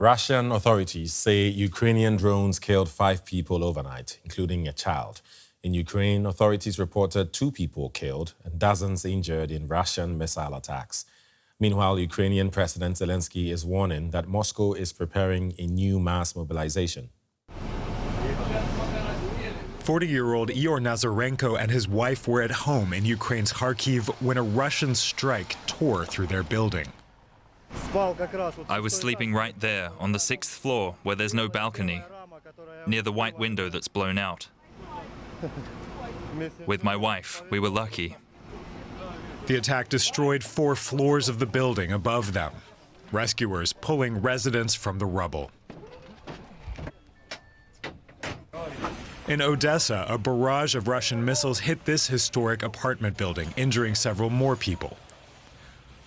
Russian authorities say Ukrainian drones killed 5 people overnight, including a child. In Ukraine, authorities reported 2 people killed and dozens injured in Russian missile attacks. Meanwhile, Ukrainian President Zelenskyy is warning that Moscow is preparing a new mass mobilization. 40-year-old Ihor Nazarenko and his wife were at home in Ukraine's Kharkiv when a Russian strike tore through their building. I was sleeping right there on the 6th floor where there's no balcony, near the white window that's blown out. With my wife, we were lucky. The attack destroyed 4 floors of the building above them. Rescuers pulling residents from the rubble. In Odesa, a barrage of Russian missiles hit this historic apartment building, injuring several more people.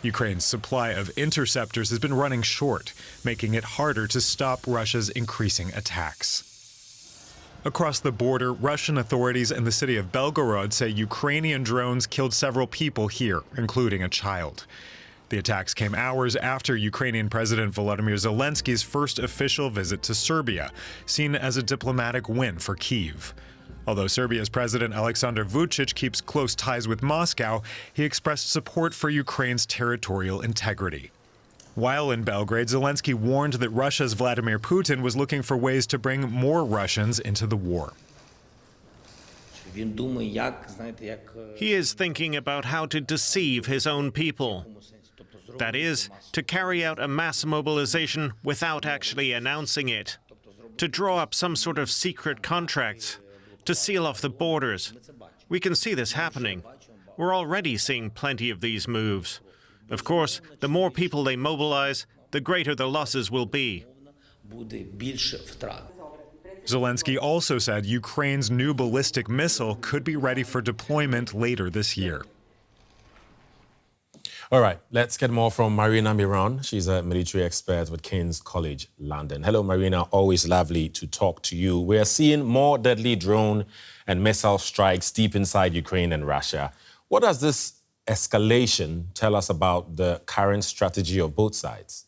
Ukraine's supply of interceptors has been running short, making it harder to stop Russia's increasing attacks. Across the border, Russian authorities in the city of Belgorod say Ukrainian drones killed several people here, including a child. The attacks came hours after Ukrainian President Volodymyr Zelenskyy's first official visit to Serbia, seen as a diplomatic win for Kyiv. Although Serbia's President Aleksandar Vučić keeps close ties with Moscow, he expressed support for Ukraine's territorial integrity. While in Belgrade, Zelenskyy warned that Russia's Vladimir Putin was looking for ways to bring more Russians into the war. He is thinking about how to deceive his own people. That is, to carry out a mass mobilization without actually announcing it, to draw up some sort of secret contracts, to seal off the borders. We can see this happening. We're already seeing plenty of these moves. Of course, the more people they mobilize, the greater the losses will be. Zelenskyy also said Ukraine's new ballistic missile could be ready for deployment later this year. All right, let's get more from Marina Miron. She's a military expert with King's College London. Hello, Marina. Always lovely to talk to you. We are seeing more deadly drone and missile strikes deep inside Ukraine and Russia. What does this escalation tell us about the current strategy of both sides?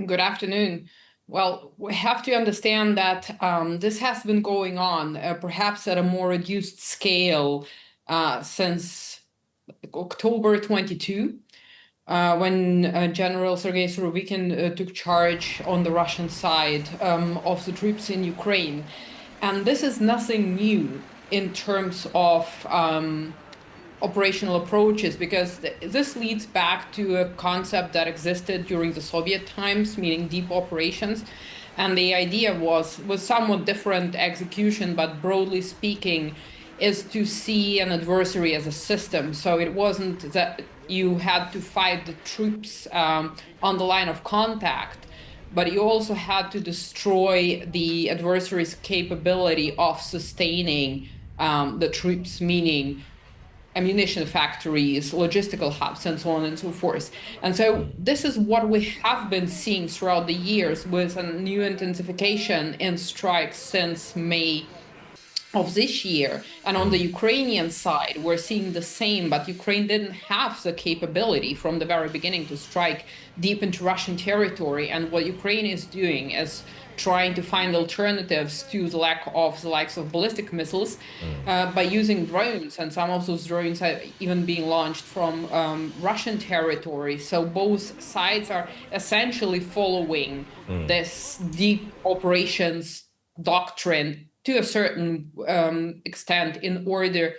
Good afternoon. Well, we have to understand that this has been going on, perhaps at a more reduced scale since October 22, when General Sergei Surovikin took charge on the Russian side of the troops in Ukraine. And this is nothing new in terms of operational approaches, because this leads back to a concept that existed during the Soviet times, meaning deep operations. And the idea was somewhat different execution, but broadly speaking, is to see an adversary as a system. So it wasn't that you had to fight the troops on the line of contact, but you also had to destroy the adversary's capability of sustaining the troops, meaning ammunition factories, logistical hubs, and so on and so forth. And so this is what we have been seeing throughout the years, with a new intensification in strikes since May of this year. And on the Ukrainian side, we're seeing the same, but Ukraine didn't have the capability from the very beginning to strike deep into Russian territory. And what Ukraine is doing is trying to find alternatives to the lack of the likes of ballistic missiles by using drones. And some of those drones are even being launched from Russian territory. So both sides are essentially following this deep operations doctrine to a certain extent, in order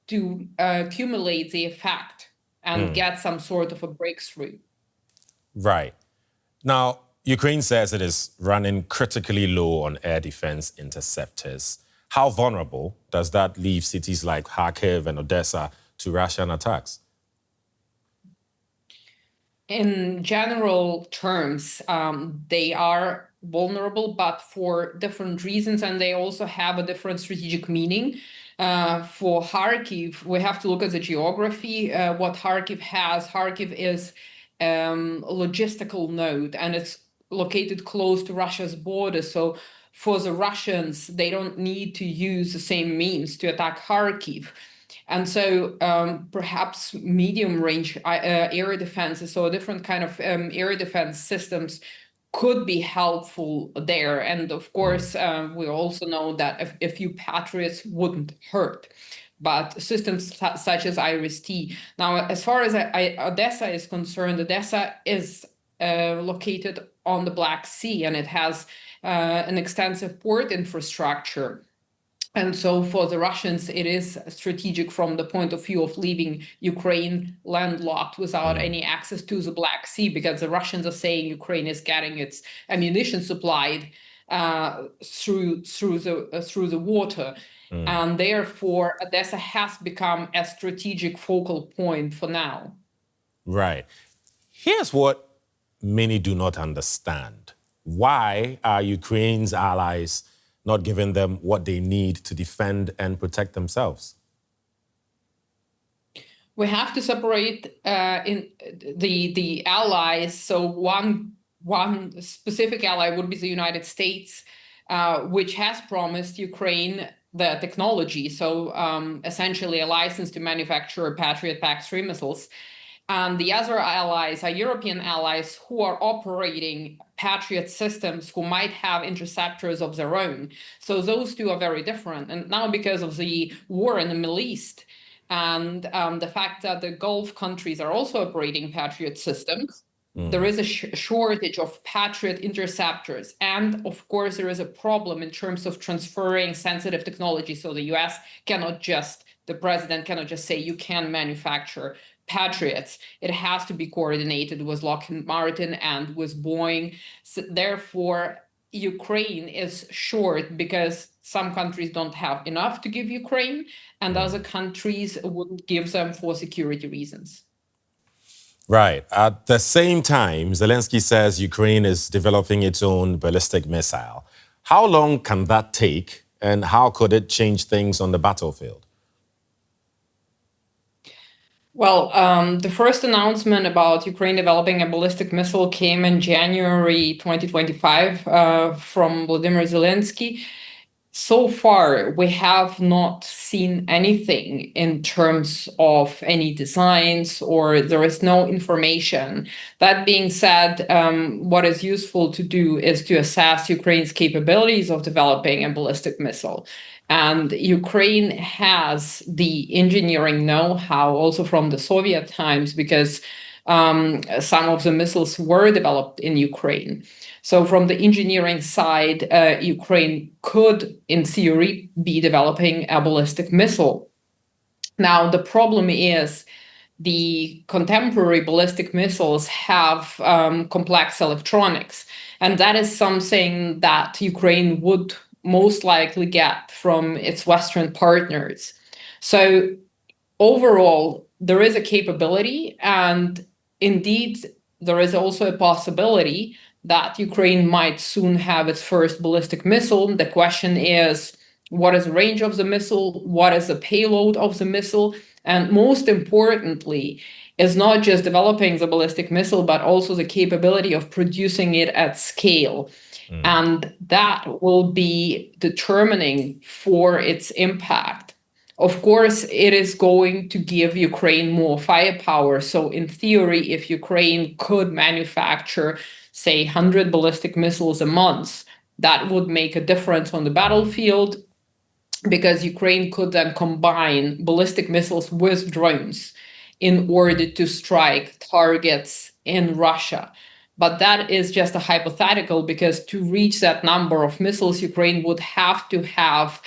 to accumulate the effect and get some sort of a breakthrough. Right. Now, Ukraine says it is running critically low on air defense interceptors. How vulnerable does that leave cities like Kharkiv and Odesa to Russian attacks? In general terms, they are vulnerable, but for different reasons, and they also have a different strategic meaning. For Kharkiv, we have to look at the geography. What Kharkiv is a logistical node, and it's located close to Russia's border. So for the Russians, they don't need to use the same means to attack Kharkiv. And so perhaps medium-range air defenses, so a different kind of air defense systems, could be helpful there. And of course, we also know that a few Patriots wouldn't hurt, but systems such as IRIS-T. Now, as far as Odessa is concerned, Odessa is located on the Black Sea, and it has an extensive port infrastructure. And so for the Russians, it is strategic from the point of view of leaving Ukraine landlocked without any access to the Black Sea, because the Russians are saying Ukraine is getting its ammunition supplied through the water. And therefore, Odessa has become a strategic focal point for now. Right. Here's what many do not understand. Why are Ukraine's allies not giving them what they need to defend and protect themselves? We have to separate in the allies. So one specific ally would be the United States, which has promised Ukraine the technology. So essentially a license to manufacture Patriot PAC-3 missiles. And the other allies are European allies who are operating Patriot systems, who might have interceptors of their own. So those two are very different. And now, because of the war in the Middle East and the fact that the Gulf countries are also operating Patriot systems, there is a shortage of Patriot interceptors. And of course, there is a problem in terms of transferring sensitive technology. So the US the president cannot just say you can manufacture Patriots. It has to be coordinated with Lockheed Martin and with Boeing. So therefore, Ukraine is short because some countries don't have enough to give Ukraine, and other countries wouldn't give them for security reasons. Right. At the same time, Zelenskyy says Ukraine is developing its own ballistic missile. How long can that take, and how could it change things on the battlefield? Well, the first announcement about Ukraine developing a ballistic missile came in January 2025 from Vladimir Zelenskyy. So far, we have not seen anything in terms of any designs, or there is no information. That being said, what is useful to do is to assess Ukraine's capabilities of developing a ballistic missile. And Ukraine has the engineering know-how also from the Soviet times, because some of the missiles were developed in Ukraine. So from the engineering side, Ukraine could, in theory, be developing a ballistic missile. Now, the problem is the contemporary ballistic missiles have complex electronics. And that is something that Ukraine would most likely get from its Western partners. So overall, there is a capability, and indeed, there is also a possibility that Ukraine might soon have its first ballistic missile. The question is, what is the range of the missile? What is the payload of the missile? And most importantly, is not just developing the ballistic missile, but also the capability of producing it at scale. And that will be determining for its impact. Of course, it is going to give Ukraine more firepower. So in theory, if Ukraine could manufacture, say, 100 ballistic missiles a month, that would make a difference on the battlefield, because Ukraine could then combine ballistic missiles with drones in order to strike targets in Russia. But that is just a hypothetical, because to reach that number of missiles, Ukraine would have to have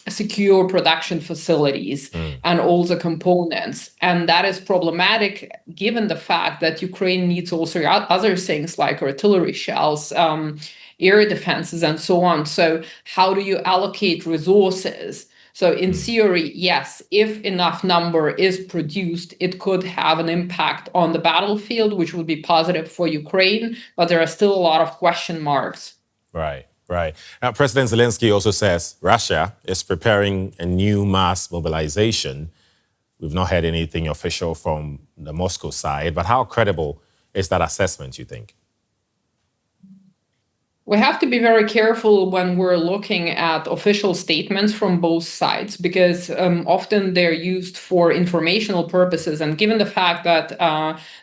secure production facilities and all the components. And that is problematic given the fact that Ukraine needs also other things like artillery shells, air defenses, and so on. So how do you allocate resources? So in theory, yes, if enough number is produced, it could have an impact on the battlefield, which would be positive for Ukraine, but there are still a lot of question marks. Right, right. Now, President Zelenskyy also says Russia is preparing a new mass mobilization. We've not heard anything official from the Moscow side, but how credible is that assessment, you think? We have to be very careful when we're looking at official statements from both sides, because often they're used for informational purposes. And given the fact that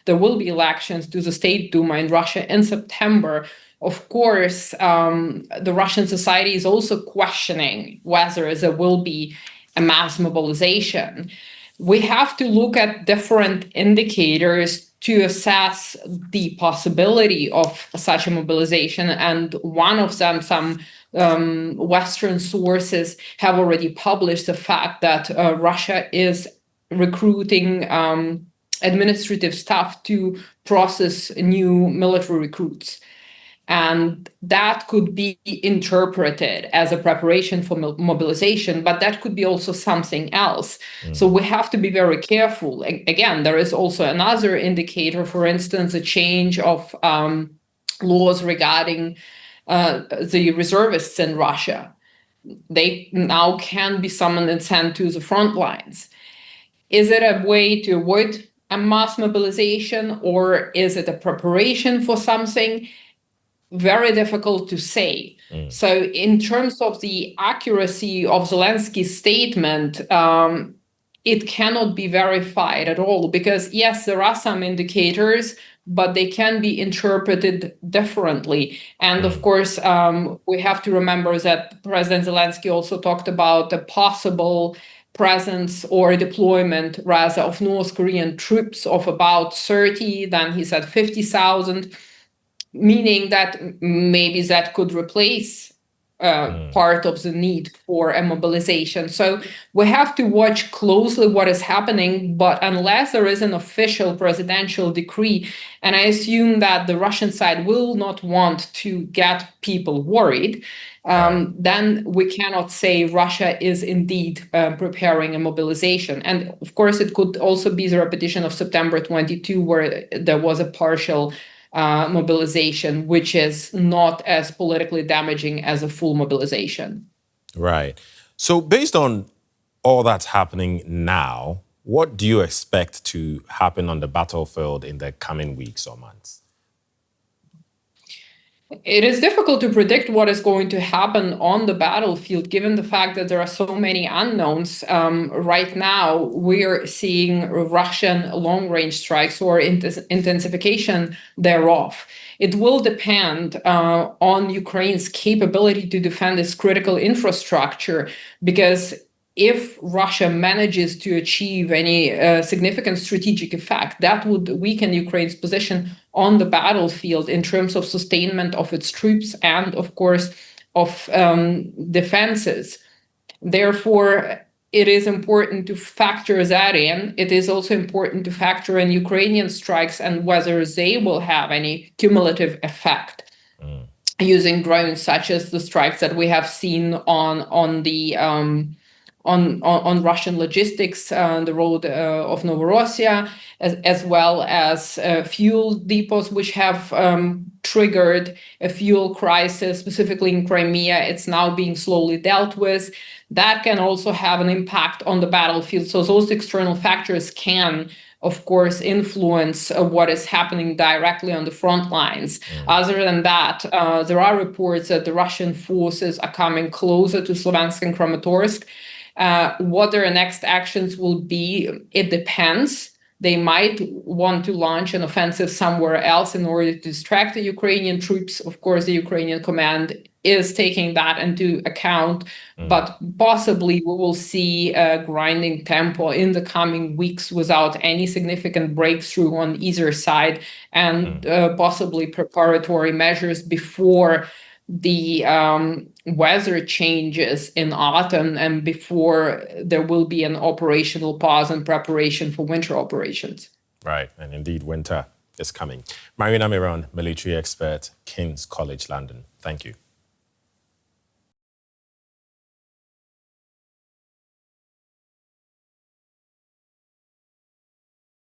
there will be elections to the State Duma in Russia in September, of course, the Russian society is also questioning whether there will be a mass mobilization. We have to look at different indicators to assess the possibility of such a mobilization. And one of them, some Western sources have already published the fact that Russia is recruiting administrative staff to process new military recruits. And that could be interpreted as a preparation for mobilization, but that could be also something else. So we have to be very careful. Again, there is also another indicator, for instance, a change of laws regarding the reservists in Russia. They now can be summoned and sent to the front lines. Is it a way to avoid a mass mobilization, or is it a preparation for something? Very difficult to say. So in terms of the accuracy of Zelensky's statement, it cannot be verified at all, because yes, there are some indicators, but they can be interpreted differently. And of course, we have to remember that President Zelenskyy also talked about the possible presence or deployment, rather, of North Korean troops of about 30, then he said 50,000. Meaning that maybe that could replace part of the need for a mobilization. So we have to watch closely what is happening, but unless there is an official presidential decree, and I assume that the Russian side will not want to get people worried, then we cannot say Russia is indeed preparing a mobilization. And of course, it could also be the repetition of September 22, where there was a partial mobilization, which is not as politically damaging as a full mobilization. Right. So based on all that's happening now, what do you expect to happen on the battlefield in the coming weeks or months? It is difficult to predict what is going to happen on the battlefield, given the fact that there are so many unknowns. Right now, we're seeing Russian long-range strikes or intensification thereof. It will depend on Ukraine's capability to defend its critical infrastructure, because if Russia manages to achieve any significant strategic effect, that would weaken Ukraine's position on the battlefield in terms of sustainment of its troops and, of course, of defenses. Therefore, it is important to factor that in. It is also important to factor in Ukrainian strikes and whether they will have any cumulative effect using drones, such as the strikes that we have seen on Russian logistics, the road of Novorossiya, as well as fuel depots, which have triggered a fuel crisis, specifically in Crimea. It's now being slowly dealt with. That can also have an impact on the battlefield. So those external factors can, of course, influence what is happening directly on the front lines. Other than that, there are reports that the Russian forces are coming closer to Sloviansk and Kramatorsk. What their next actions will be, it depends. They might want to launch an offensive somewhere else in order to distract the Ukrainian troops. Of course, the Ukrainian command is taking that into account, but possibly we will see a grinding tempo in the coming weeks without any significant breakthrough on either side, and possibly preparatory measures before the weather changes in autumn and before there will be an operational pause in preparation for winter operations. Right, and indeed winter is coming. Marina Miron, military expert, King's College London. Thank you.